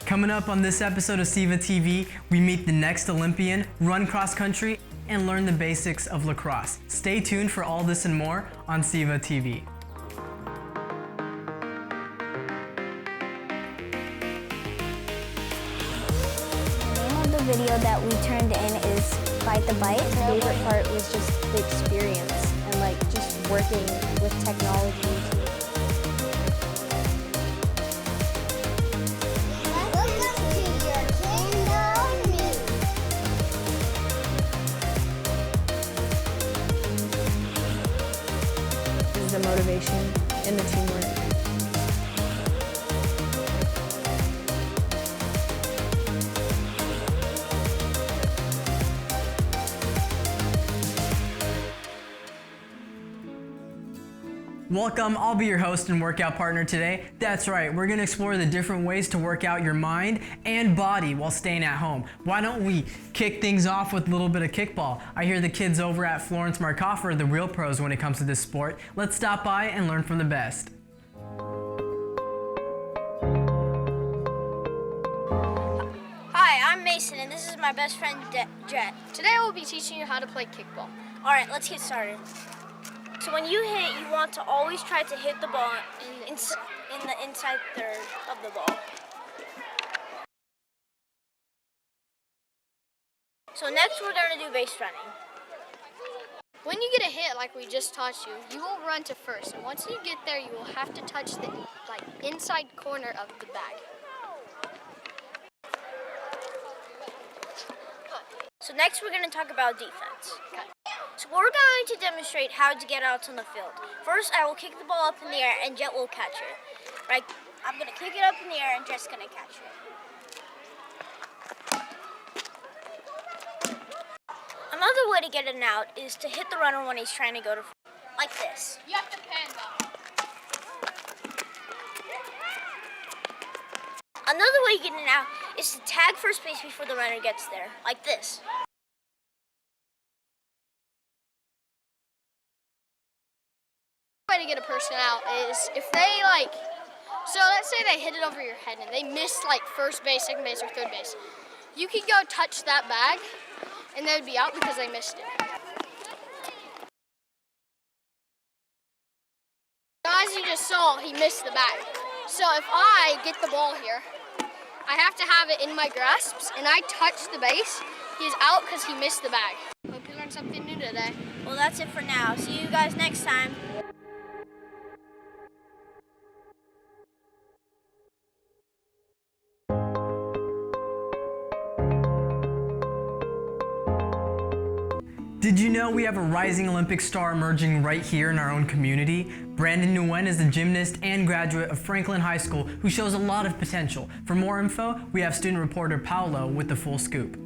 Coming up on this episode of SEVA TV, we meet the next Olympian, run cross country, and learn the basics of lacrosse. Stay tuned for all this and more on SEVA TV. The video that we turned in is Fight the Bite. My favorite part was just the experience and like just working with technology. Welcome to your kingdom. This is the motivation and the teamwork. Welcome, I'll be your host and workout partner today. That's right, we're gonna explore the different ways to work out your mind and body while staying at home. Why don't we kick things off with a little bit of kickball? I hear the kids over at Florence Markofer are the real pros when it comes to this sport. Let's stop by and learn from the best. Hi, I'm Mason, and this is my best friend, Jet. Today I will be teaching you how to play kickball. All right, let's get started. So when you hit, you want to always try to hit the ball in the inside third of the ball. So next we're going to do base running. When you get a hit like we just taught you, you will run to first. And once you get there, you will have to touch the inside corner of the bag. So next we're going to talk about defense. Okay. So we're going to demonstrate how to get out on the field. First, I will kick the ball up in the air and Jet will catch it. Right? I'm going to kick it up in the air and Jet's going to catch it. Another way to get it out is to hit the runner when he's trying to go to like this. You have to pan down. Another way to get it out is to tag first base before the runner gets there, like this. Way to get a person out is if they so let's say they hit it over your head and they miss first base, second base, or third base. You can go touch that bag and they would be out because they missed it. As you just saw, he missed the bag. So if I get the ball here, I have to have it in my grasps and I touch the base, he's out because he missed the bag. Hope you learned something new today. Well, that's it for now. See you guys next time. Did you know we have a rising Olympic star emerging right here in our own community? Brandon Nguyen is a gymnast and graduate of Franklin High School who shows a lot of potential. For more info, we have student reporter Paolo with the full scoop.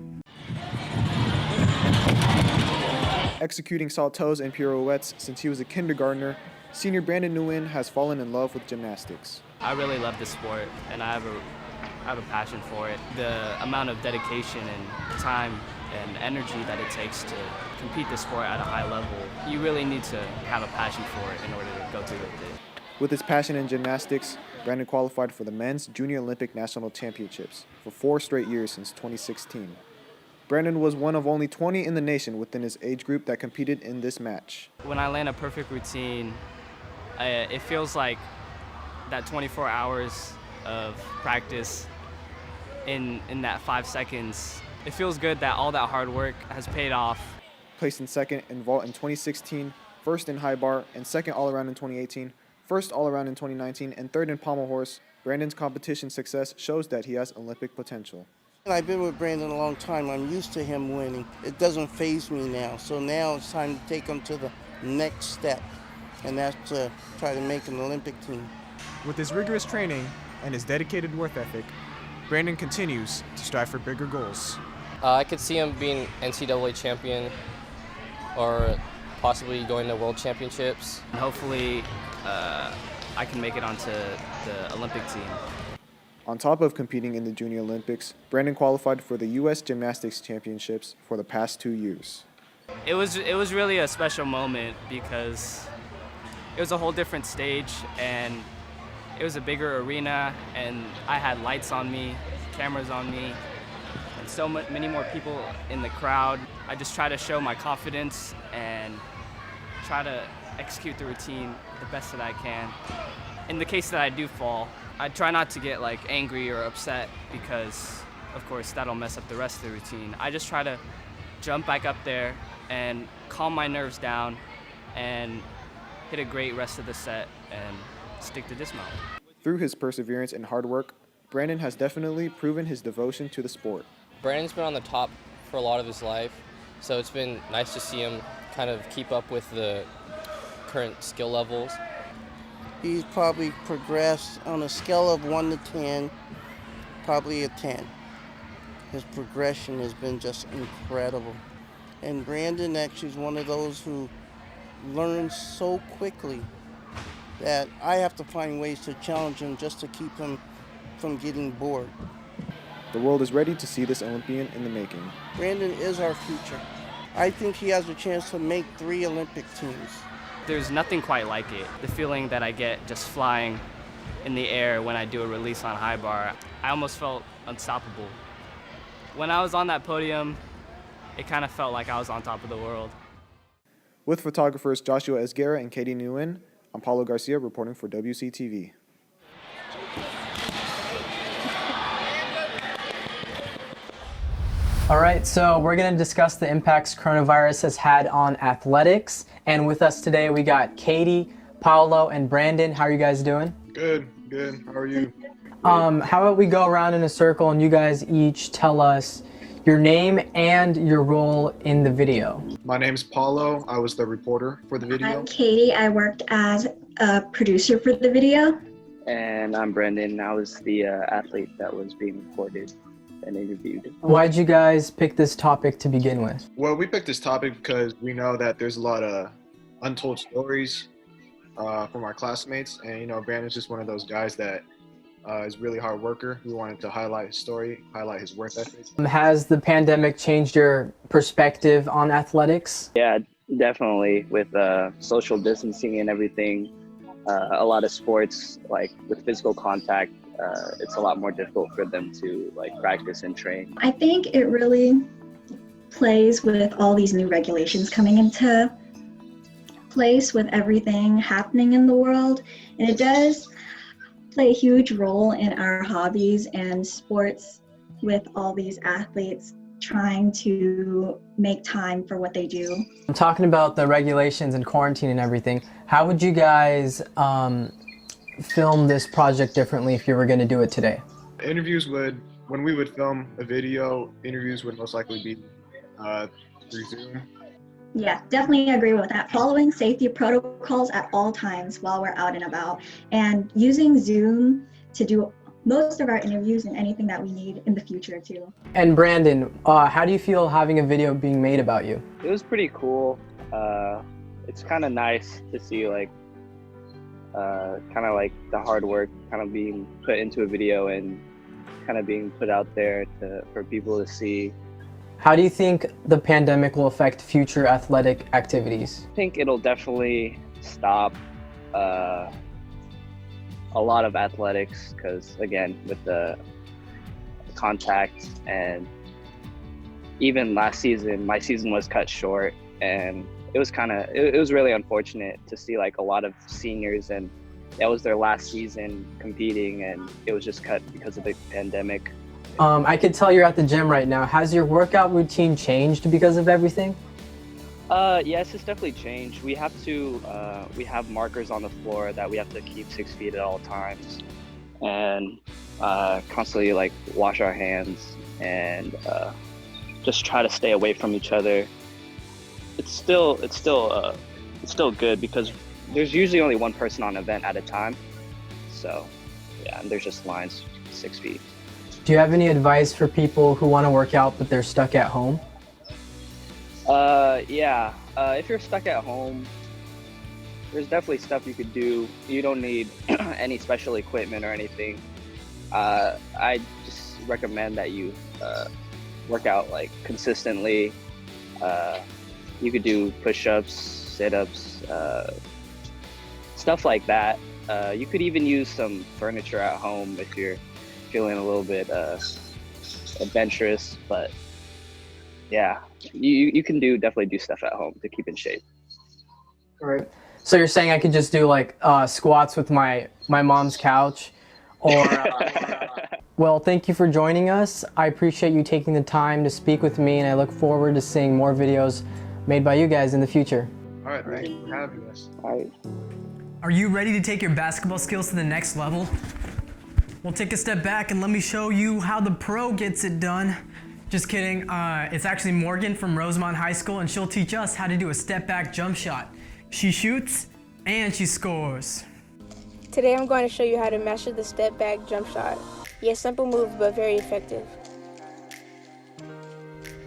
Executing saltos and pirouettes since he was a kindergartner, senior Brandon Nguyen has fallen in love with gymnastics. I really love the sport and I have a passion for it. The amount of dedication and time and energy that it takes to compete the sport at a high level, you really need to have a passion for it in order to go through with it. With his passion in gymnastics, Brandon qualified for the Men's Junior Olympic National Championships for 4 straight years since 2016. Brandon was one of only 20 in the nation within his age group that competed in this match. When I land a perfect routine, it feels like that 24 hours of practice in that 5 seconds. It feels good that all that hard work has paid off. Placed in second in vault in 2016, first in high bar, and second all-around in 2018, first all-around in 2019, and third in pommel horse, Brandon's competition success shows that he has Olympic potential. I've been with Brandon a long time. I'm used to him winning. It doesn't faze me now. So now it's time to take him to the next step, and that's to try to make an Olympic team. With his rigorous training and his dedicated work ethic, Brandon continues to strive for bigger goals. I could see him being NCAA champion or possibly going to World Championships. And hopefully I can make it onto the Olympic team. On top of competing in the Junior Olympics, Brandon qualified for the U.S. Gymnastics Championships for the past 2 years. It was really a special moment because it was a whole different stage and it was a bigger arena and I had lights on me cameras on me and so many more people in the crowd. I just try to show my confidence and try to execute the routine the best that I can. In the case that I do fall, I try not to get like angry or upset because of course that'll mess up the rest of the routine. I just try to jump back up there and calm my nerves down and hit a great rest of the set and stick to dismount. Through his perseverance and hard work, Brandon has definitely proven his devotion to the sport. Brandon's been on the top for a lot of his life, so it's been nice to see him kind of keep up with the current skill levels. He's probably progressed on a scale of 1 to 10, probably a 10. His progression has been just incredible. And Brandon actually is one of those who learns so quickly that I have to find ways to challenge him just to keep him from getting bored. The world is ready to see this Olympian in the making. Brandon is our future. I think he has a chance to make 3 Olympic teams. There's nothing quite like it. The feeling that I get just flying in the air when I do a release on high bar, I almost felt unstoppable. When I was on that podium, it kind of felt like I was on top of the world. With photographers Joshua Esguerra and Katie Nguyen, I'm Paolo Garcia reporting for WCTV. All right, so we're going to discuss the impacts coronavirus has had on athletics. And with us today, we got Katie, Paolo, and Brandon. How are you guys doing? Good. How are you? How about we go around in a circle and you guys each tell us your name and your role in the video. My name's Paolo. I was the reporter for the video. I'm Katie. I worked as a producer for the video. And I'm Brandon. I was the athlete that was being reported and interviewed. Why'd you guys pick this topic to begin with? Well, we picked this topic because we know that there's a lot of untold stories from our classmates. And, you know, Brandon's just one of those guys that is a really hard worker. We wanted to highlight his story, highlight his work ethic. Has the pandemic changed your perspective on athletics? Yeah, definitely. With social distancing and everything, a lot of sports, like with physical contact, it's a lot more difficult for them to like practice and train. I think it really plays with all these new regulations coming into place with everything happening in the world, and it does play a huge role in our hobbies and sports with all these athletes trying to make time for what they do. I'm talking about the regulations and quarantine and everything. How would you guys film this project differently if you were going to do it today? When we would film a video, interviews would most likely be through Zoom. Yeah, definitely agree with that. Following safety protocols at all times while we're out and about, and using Zoom to do most of our interviews and anything that we need in the future too. And Brandon, how do you feel having a video being made about you? It was pretty cool. It's kind of nice to see like kind of like the hard work kind of being put into a video and kind of being put out there for people to see. How do you think the pandemic will affect future athletic activities? I think it'll definitely stop a lot of athletics because, again, with the contact, and even last season, my season was cut short, and it was really unfortunate to see like a lot of seniors, and that was their last season competing, and it was just cut because of the pandemic. I could tell you're at the gym right now. Has your workout routine changed because of everything? Yes, it's definitely changed. We have markers on the floor that we have to keep 6 feet at all times, and constantly like wash our hands and just try to stay away from each other. It's still good because there's usually only one person on an event at a time. So yeah, and there's just lines 6 feet. Do you have any advice for people who want to work out but they're stuck at home? If you're stuck at home, there's definitely stuff you could do. You don't need any special equipment or anything. I just recommend that you work out like consistently. You could do push-ups, sit-ups, stuff like that. You could even use some furniture at home if you're feeling a little bit adventurous, but yeah, you can definitely do stuff at home to keep in shape. All right. So you're saying I could just do like squats with my mom's couch, or well, thank you for joining us. I appreciate you taking the time to speak with me, and I look forward to seeing more videos made by you guys in the future. All right, thank you for having us. All right. Are you ready to take your basketball skills to the next level? Well, take a step back and let me show you how the pro gets it done. Just kidding. It's actually Morgan from Rosemont High School, and she'll teach us how to do a step back jump shot. She shoots and she scores. Today I'm going to show you how to master the step back jump shot. Yes, simple move, but very effective.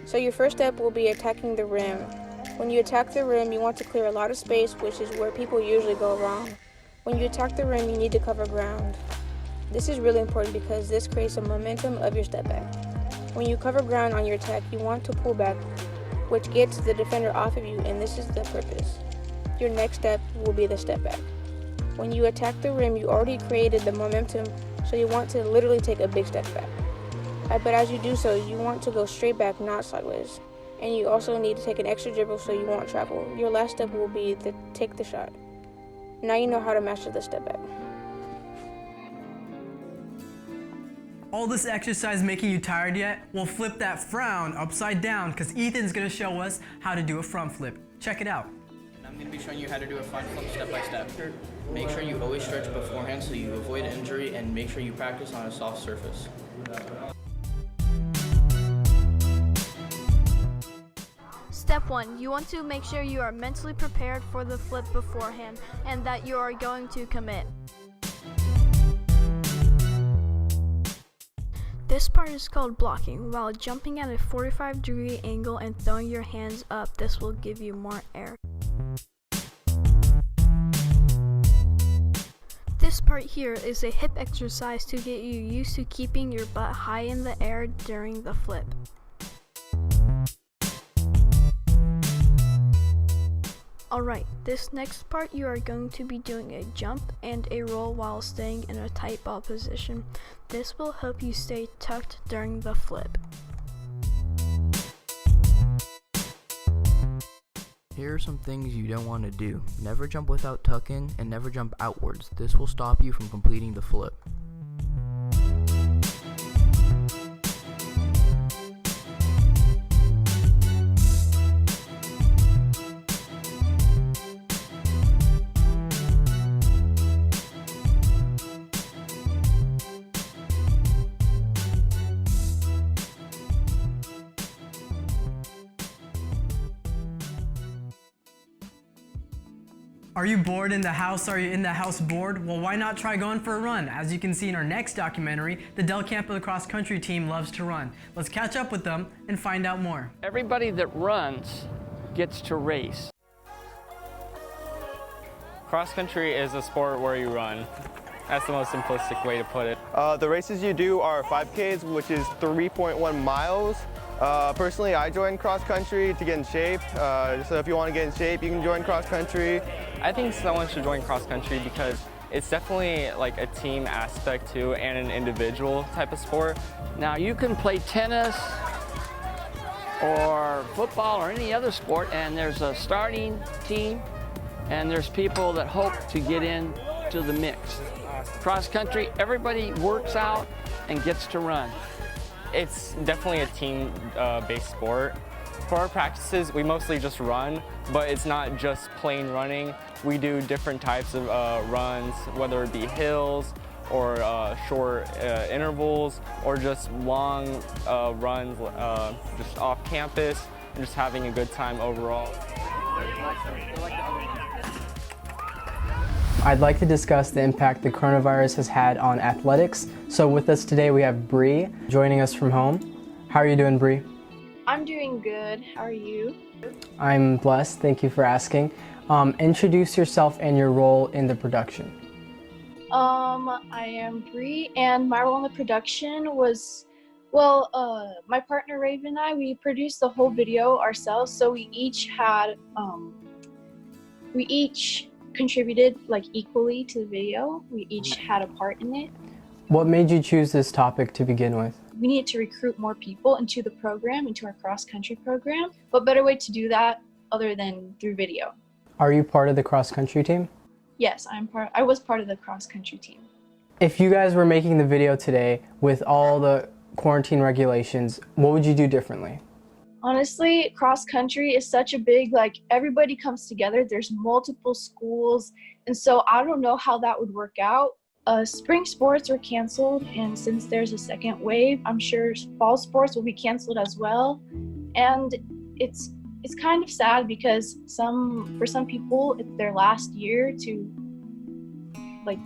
So your first step will be attacking the rim. When you attack the rim, you want to clear a lot of space, which is where people usually go wrong. When you attack the rim, you need to cover ground. This is really important because this creates a momentum of your step back. When you cover ground on your attack, you want to pull back, which gets the defender off of you, and this is the purpose. Your next step will be the step back. When you attack the rim, you already created the momentum, so you want to literally take a big step back. But as you do so, you want to go straight back, not sideways. And you also need to take an extra dribble so you won't travel. Your last step will be to take the shot. Now you know how to master the step back. All this exercise making you tired yet? Well, flip that frown upside down, because Ethan's gonna show us how to do a front flip. Check it out. I'm going to be showing you how to do a front flip step by step. Make sure you always stretch beforehand so you avoid injury, and make sure you practice on a soft surface. Step 1. You want to make sure you are mentally prepared for the flip beforehand and that you are going to commit. This part is called blocking. While jumping at a 45-degree angle and throwing your hands up, this will give you more air. This part here is a hip exercise to get you used to keeping your butt high in the air during the flip. Alright, this next part you are going to be doing a jump and a roll while staying in a tight ball position. This will help you stay tucked during the flip. Here are some things you don't want to do. Never jump without tuck-in and never jump outwards. This will stop you from completing the flip. Are you bored in the house? Are you in the house bored? Well, why not try going for a run? As you can see in our next documentary, the Del Campo lacrosse country team loves to run. Let's catch up with them and find out more. Everybody that runs gets to race. Cross country is a sport where you run. That's the most simplistic way to put it. The races you do are 5Ks, which is 3.1 miles. Personally, I joined cross country to get in shape. So if you want to get in shape, you can join cross country. I think someone should join cross country because it's definitely like a team aspect too and an individual type of sport. Now you can play tennis or football or any other sport, and there's a starting team and there's people that hope to get into the mix. Cross country, everybody works out and gets to run. It's definitely a team-based sport. For our practices, we mostly just run, but it's not just plain running. We do different types of runs, whether it be hills or short intervals or just long runs just off campus and just having a good time overall. I'd like to discuss the impact the coronavirus has had on athletics. So with us today we have Bree joining us from home. How are you doing, Bree? I'm doing good. How are you? I'm blessed, thank you for asking. Introduce yourself and your role in the production. I am Bree, and my role in the production was, my partner Raven and I, we produced the whole video ourselves, so we each contributed like equally to the video. We each had a part in it. What made you choose this topic to begin with? We need to recruit more people into the program, into our cross-country program. What better way to do that other than through video? Are you part of the cross-country team? Yes, I was part of the cross-country team. If you guys were making the video today with all the quarantine regulations, what would you do differently? Honestly, cross-country is such a big, everybody comes together. There's multiple schools, and so I don't know how that would work out. Spring sports were canceled, and since there's a second wave, I'm sure fall sports will be canceled as well. And it's kind of sad because for some people, it's their last year to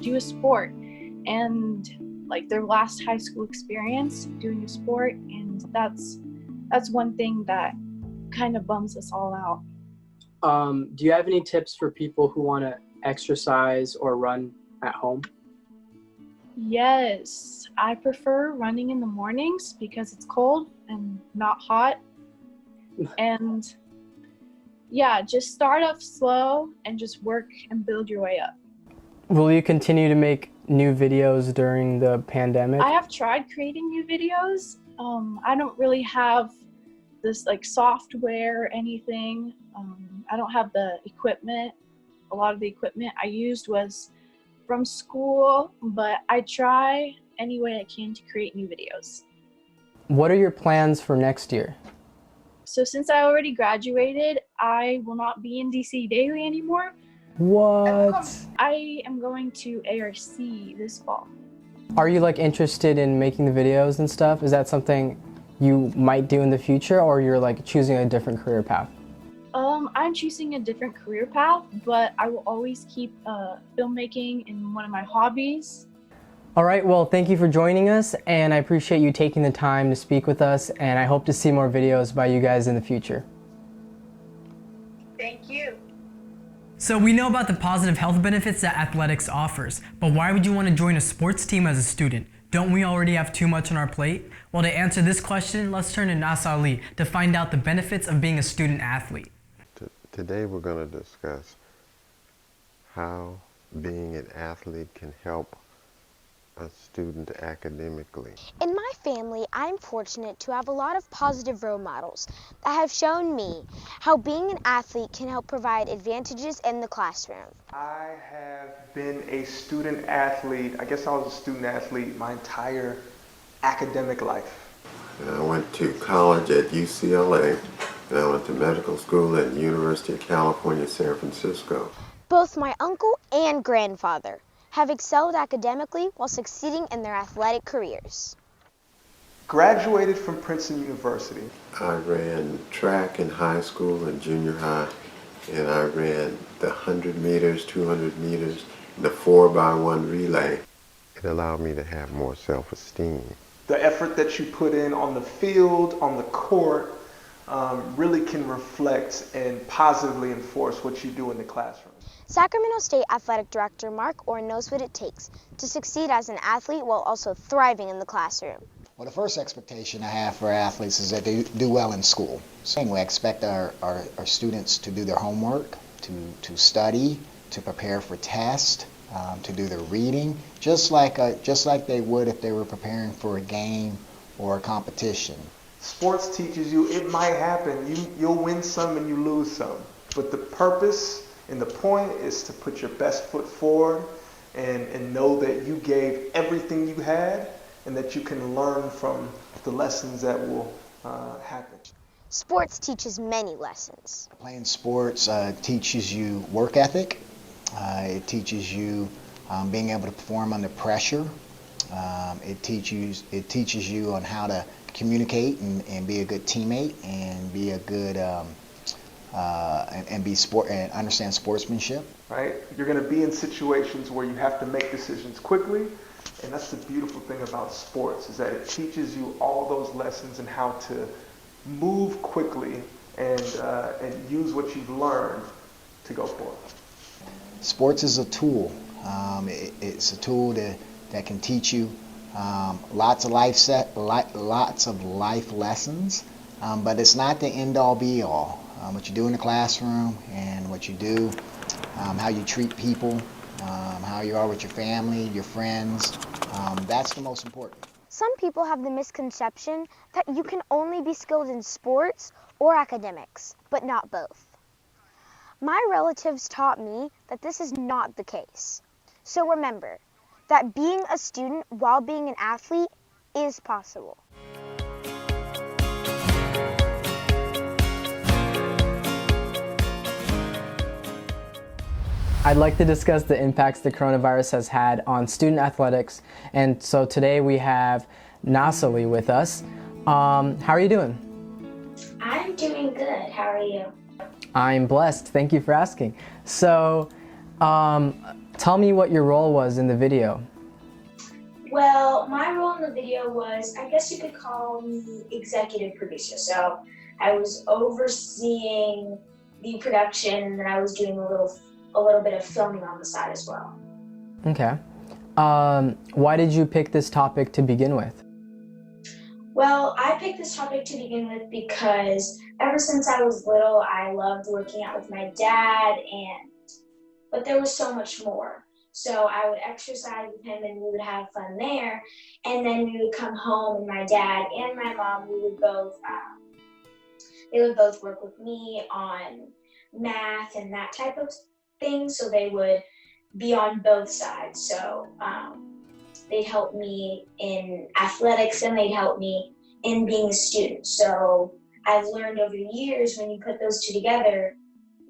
do a sport, and their last high school experience doing a sport, and that's one thing that kind of bums us all out. Do you have any tips for people who want to exercise or run at home? Yes, I prefer running in the mornings because it's cold and not hot. And yeah, just start off slow and just work and build your way up. Will you continue to make new videos during the pandemic? I have tried creating new videos. I don't really have this software or anything. I don't have the equipment. A lot of the equipment I used was from school, but I try any way I can to create new videos. What are your plans for next year? So since I already graduated, I will not be in DC Daily anymore. What? I am going to ARC this fall. Are you interested in making the videos and stuff? Is that something you might do in the future, or you're choosing a different career path? I'm choosing a different career path, but I will always keep filmmaking in one of my hobbies. All right, well, thank you for joining us, and I appreciate you taking the time to speak with us, and I hope to see more videos by you guys in the future. Thank you. So we know about the positive health benefits that athletics offers, but why would you want to join a sports team as a student? Don't we already have too much on our plate? Well, to answer this question, let's turn to Nassali to find out the benefits of being a student athlete. Today we're going to discuss how being an athlete can help a student academically. In my family, I'm fortunate to have a lot of positive role models that have shown me how being an athlete can help provide advantages in the classroom. I have been a student athlete. I guess I was a student athlete my entire academic life. I went to college at UCLA, and I went to medical school at the University of California, San Francisco. Both my uncle and grandfather have excelled academically while succeeding in their athletic careers. Graduated from Princeton University. I ran track in high school and junior high, and I ran the 100 meters, 200 meters, the 4x1 relay. It allowed me to have more self-esteem. The effort that you put in on the field, on the court, really can reflect and positively enforce what you do in the classroom. Sacramento State Athletic Director Markofer knows what it takes to succeed as an athlete while also thriving in the classroom. Well, the first expectation I have for athletes is that they do well in school. So we expect our students to do their homework, to study, to prepare for tests, to do their reading, just like they would if they were preparing for a game or a competition. Sports teaches you it might happen. You'll win some and you lose some. But the purpose and the point is to put your best foot forward and know that you gave everything you had and that you can learn from the lessons that will happen. Sports teaches many lessons. Playing sports teaches you work ethic. It teaches you being able to perform under pressure. It teaches you on how to communicate and be a good teammate and be a good and understand sportsmanship. Right? You're going to be in situations where you have to make decisions quickly, and that's the beautiful thing about sports is that it teaches you all those lessons and how to move quickly and use what you've learned to go forward. Sports is a tool. It's a tool that can teach you lots of life lessons, but it's not the end-all be-all. What you do in the classroom and what you do, how you treat people, how you are with your family, your friends, That's the most important. Some people have the misconception that you can only be skilled in sports or academics, but not both. My relatives taught me that this is not the case. So remember that being a student while being an athlete is possible. I'd like to discuss the impacts the coronavirus has had on student athletics. And so today we have Nassali with us. How are you doing? I'm doing good. How are you? I'm blessed. Thank you for asking. So tell me what your role was in the video. Well, my role in the video was, I guess you could call me executive producer. So I was overseeing the production, and then I was doing a little bit of filming on the side as well. Okay. Why did you pick this topic to begin with? Well, I picked this topic to begin with because ever since I was little, I loved working out with my dad, but there was so much more. So I would exercise with him and we would have fun there. And then we would come home and my dad and my mom, they would both work with me on math and that type of thing. So they would be on both sides. So they'd help me in athletics and they'd help me in being a student. So I've learned over the years when you put those two together,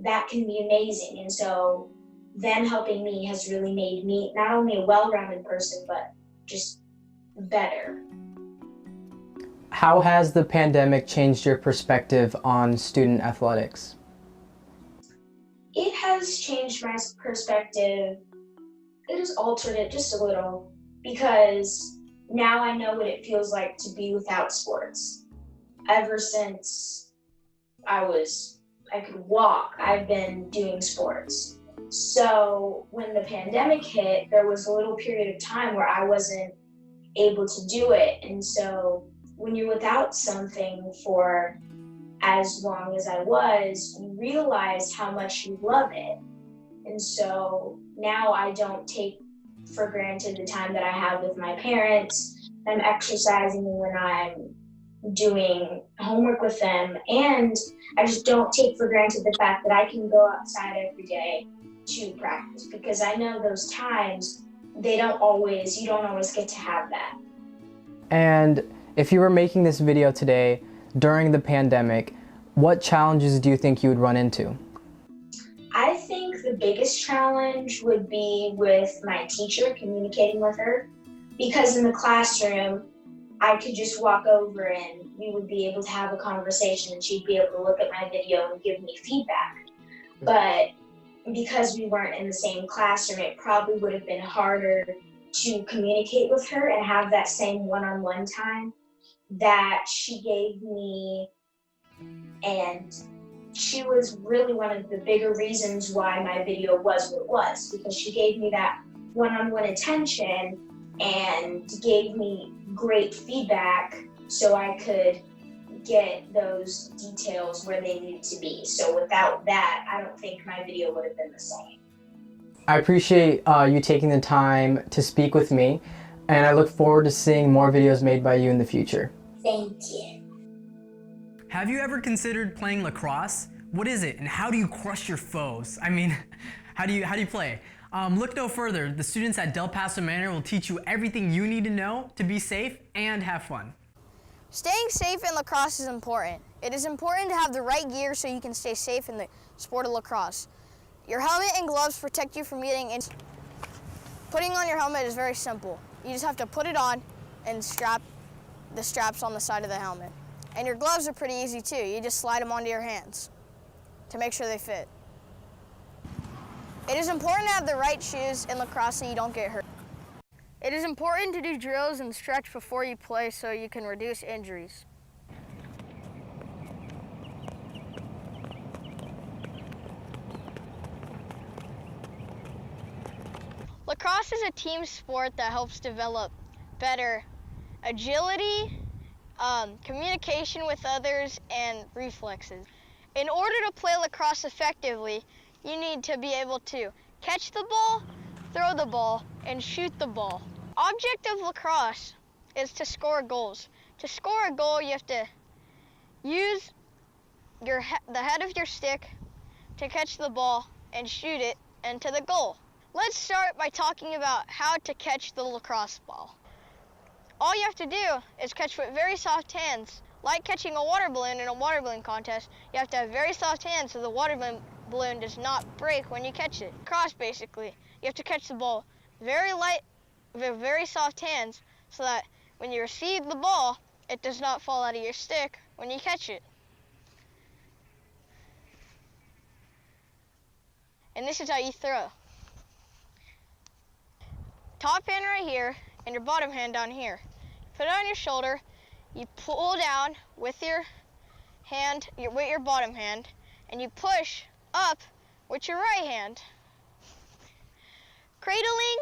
that can be amazing. And so them helping me has really made me not only a well-rounded person, but just better. How has the pandemic changed your perspective on student athletics? It has changed my perspective. It has altered it just a little because now I know what it feels like to be without sports. Ever since I could walk, I've been doing sports. So when the pandemic hit, there was a little period of time where I wasn't able to do it. And so when you're without something for as long as I was, you realize how much you love it. And so now I don't take for granted the time that I have with my parents. I'm exercising when I'm doing homework with them. And I just don't take for granted the fact that I can go outside every day to practice, because I know those times you don't always get to have that. And if you were making this video today during the pandemic, what challenges do you think you would run into? I think the biggest challenge would be with my teacher, communicating with her, because in the classroom, I could just walk over and we would be able to have a conversation and she'd be able to look at my video and give me feedback. But because we weren't in the same classroom, it probably would have been harder to communicate with her and have that same one-on-one time that she gave me. And she was really one of the bigger reasons why my video was what it was, because she gave me that one-on-one attention and gave me great feedback so I could get those details where they needed to be. So without that, I don't think my video would have been the same. I appreciate you taking the time to speak with me, and I look forward to seeing more videos made by you in the future. Thank you. Have you ever considered playing lacrosse? What is it, and how do you crush your foes? I mean, how do you play? Look no further. The students at Del Paso Manor will teach you everything you need to know to be safe and have fun. Staying safe in lacrosse is important. It is important to have the right gear so you can stay safe in the sport of lacrosse. Your helmet and gloves protect you from getting injured. Putting on your helmet is very simple. You just have to put it on and strap the straps on the side of the helmet. And your gloves are pretty easy too. You just slide them onto your hands to make sure they fit. It is important to have the right shoes in lacrosse so you don't get hurt. It is important to do drills and stretch before you play so you can reduce injuries. Lacrosse is a team sport that helps develop better agility, communication with others, and reflexes. In order to play lacrosse effectively, you need to be able to catch the ball, throw the ball, and shoot the ball. Object of lacrosse is to score goals. To score a goal, you have to use the head of your stick to catch the ball and shoot it into the goal. Let's start by talking about how to catch the lacrosse ball. All you have to do is catch with very soft hands. Like catching a water balloon in a water balloon contest, you have to have very soft hands so the water balloon does not break when you catch it. Lacrosse, basically, you have to catch the ball very light with very soft hands so that when you receive the ball, it does not fall out of your stick when you catch it. And this is how you throw. Top hand right here and your bottom hand down here. Put it on your shoulder, you pull down with your hand, with your bottom hand, and you push up with your right hand. Cradling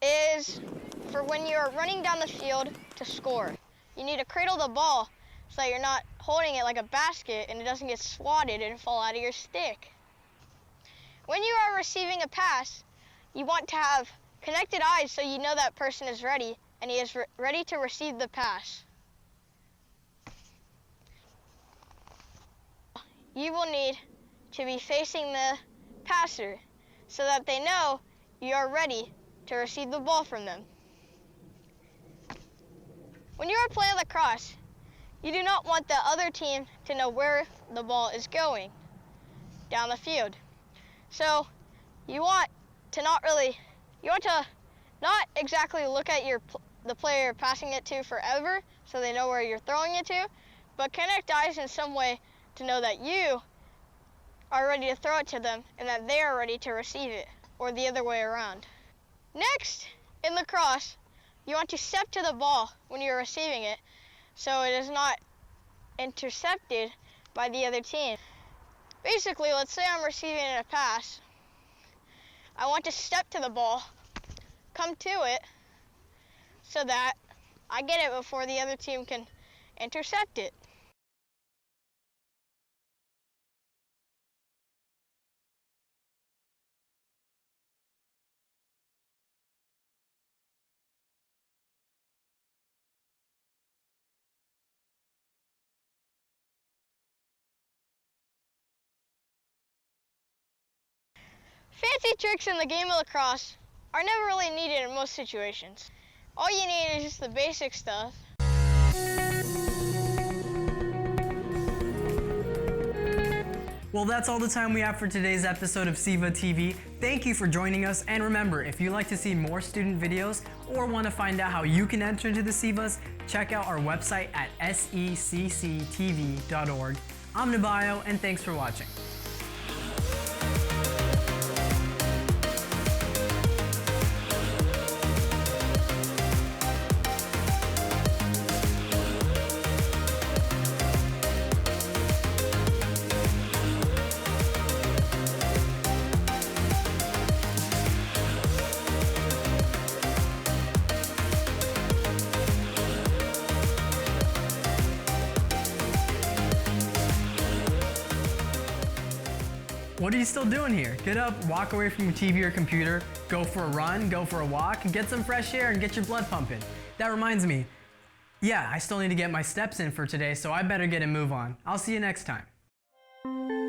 is for when you're running down the field to score. You need to cradle the ball so that you're not holding it like a basket and it doesn't get swatted and fall out of your stick. When you are receiving a pass, you want to have connected eyes so you know that person is ready and he is ready to receive the pass. You will need to be facing the passer so that they know you are ready to receive the ball from them. When you are playing lacrosse, you do not want the other team to know where the ball is going down the field. So you want to not exactly look at the player you're passing it to forever so they know where you're throwing it to, but connect eyes in some way to know that you are ready to throw it to them and that they are ready to receive it, or the other way around. Next, in lacrosse, you want to step to the ball when you're receiving it so it is not intercepted by the other team. Basically, let's say I'm receiving a pass. I want to step to the ball, come to it, so that I get it before the other team can intercept it. Fancy tricks in the game of lacrosse are never really needed in most situations. All you need is just the basic stuff. Well, that's all the time we have for today's episode of SEVA TV. Thank you for joining us, and remember, if you'd like to see more student videos or want to find out how you can enter into the SEVAs, check out our website at secctv.org. I'm Nabayo, and thanks for watching. What are you still doing here? Get up, walk away from your TV or computer, go for a run, go for a walk, get some fresh air and get your blood pumping. That reminds me, yeah, I still need to get my steps in for today, so I better get a move on. I'll see you next time.